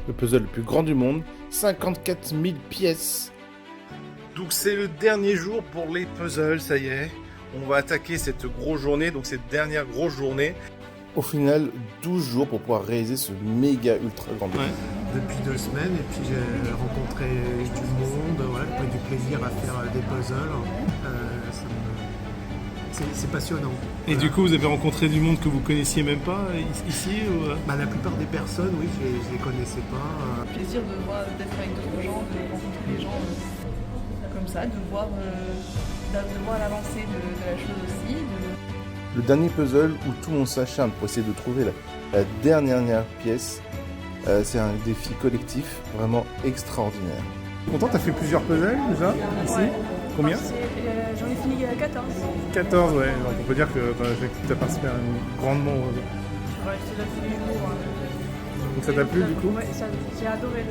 le puzzle le plus grand du monde, 54 000 pièces. Donc c'est le dernier jour pour les puzzles, ça y est. On va attaquer cette grosse journée, donc cette dernière grosse journée. Au final, 12 jours pour pouvoir réaliser ce méga ultra grand défi. Depuis 2 semaines, et puis j'ai rencontré du monde, ouais, j'ai pris du plaisir à faire des puzzles. C'est passionnant. Et voilà. Du coup, vous avez rencontré du monde que vous connaissiez même pas ici ou... La plupart des personnes, oui, je les connaissais pas. Plaisir d'être avec d'autres gens, de rencontrer des gens comme ça, de voir l'avancée de la chose aussi. Le dernier puzzle où tout le monde s'acharne pour essayer de trouver la dernière pièce, c'est un défi collectif vraiment extraordinaire. Content, t'as fait plusieurs puzzles déjà ici? Ouais. Combien? J'en ai fini 14. 14, ouais. Donc on peut dire que tu as participé grandement. Je vais rester là tous les jours. Donc ça t'a plu du coup? Ouais, j'ai adoré.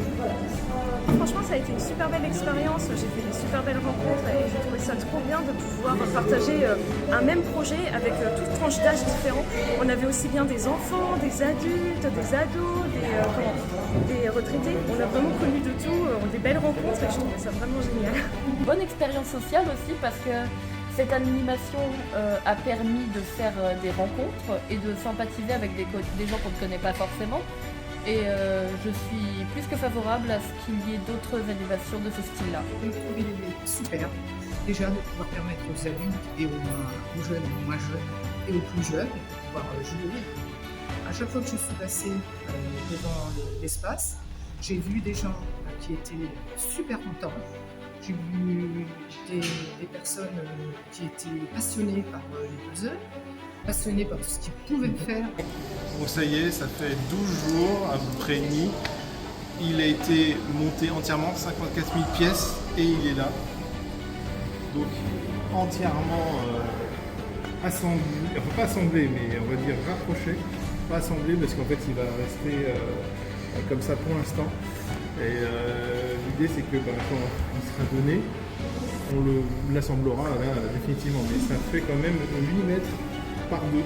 Franchement, ça a été une super belle expérience. J'ai fait des super belles rencontres et j'ai trouvé ça trop bien de pouvoir partager un même projet avec toutes tranches d'âge différents. On avait aussi bien des enfants, des adultes, des ados, des retraités. On a vraiment connu de tout, des belles rencontres et je trouvais ça vraiment génial. Bonne expérience sociale aussi parce que cette animation a permis de faire des rencontres et de sympathiser avec des gens qu'on ne connaît pas forcément. Et je suis plus que favorable à ce qu'il y ait d'autres animations de ce style-là. J'ai trouvé super, déjà de pouvoir permettre aux adultes et aux jeunes, aux moins jeunes et aux plus jeunes de pouvoir jouer. À chaque fois que je suis passée devant l'espace, j'ai vu des gens qui étaient super contents. J'ai vu des personnes qui étaient passionnées par les puzzles, passionnées par tout ce qu'ils pouvaient faire. Bon, ça y est, ça fait 12 jours, à peu près et demi. Il a été monté entièrement, 54 000 pièces, et il est là. Donc, entièrement assemblé, enfin pas assemblé, mais on va dire rapproché. Pas assemblé, parce qu'en fait, il va rester comme ça pour l'instant. Et l'idée, c'est que quand il sera donné, on l'assemblera là, définitivement. Mais ça fait quand même 8 mètres par 2.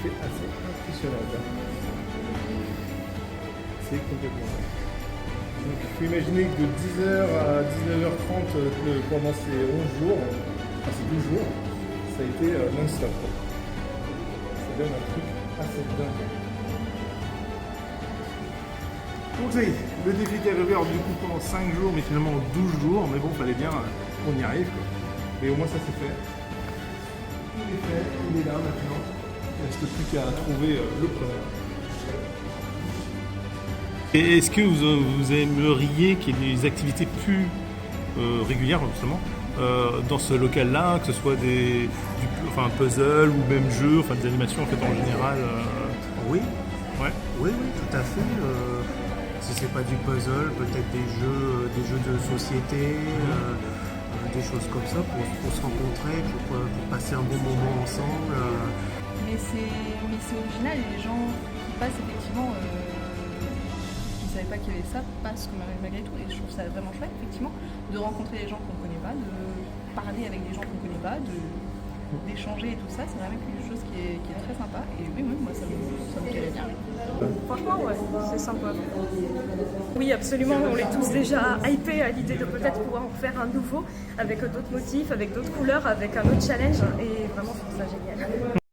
C'est assez impressionnant. C'est complètement ça. Donc il faut imaginer que de 10h à 19h30 pendant ces 11 jours, enfin ces 12 jours, ça a été non-stop. Ça donne un truc assez dingue. Donc ça y est, le défi était arrivé alors du coup pendant 5 jours, mais finalement 12 jours, mais bon, fallait bien qu'on y arrive, quoi. Mais au moins ça c'est fait. Il est fait, il est là maintenant. Il ne reste plus qu'à trouver le preneur. Et est-ce que vous aimeriez qu'il y ait des activités plus régulières justement dans ce local-là, que ce soit un puzzle ou même jeu, enfin des animations en fait en général Oui. Ouais. Oui, tout à fait. Si c'est pas du puzzle, peut-être des jeux de société, des choses comme ça pour se rencontrer, pour passer un bon moment ensemble. Mais c'est original et les gens qui passent effectivement, qui ne savaient pas qu'il y avait ça, passent malgré tout. Et je trouve ça vraiment chouette, effectivement, de rencontrer des gens qu'on ne connaît pas, de parler avec des gens qu'on ne connaît pas, d'échanger et tout ça. C'est vraiment quelque chose qui est très sympa. Et oui, moi, ça me plairait bien. Franchement, ouais, c'est sympa. Oui, absolument. On est tous déjà hypés à l'idée de peut-être pouvoir en faire un nouveau avec d'autres motifs, avec d'autres couleurs, avec un autre challenge. Et vraiment, je trouve ça génial.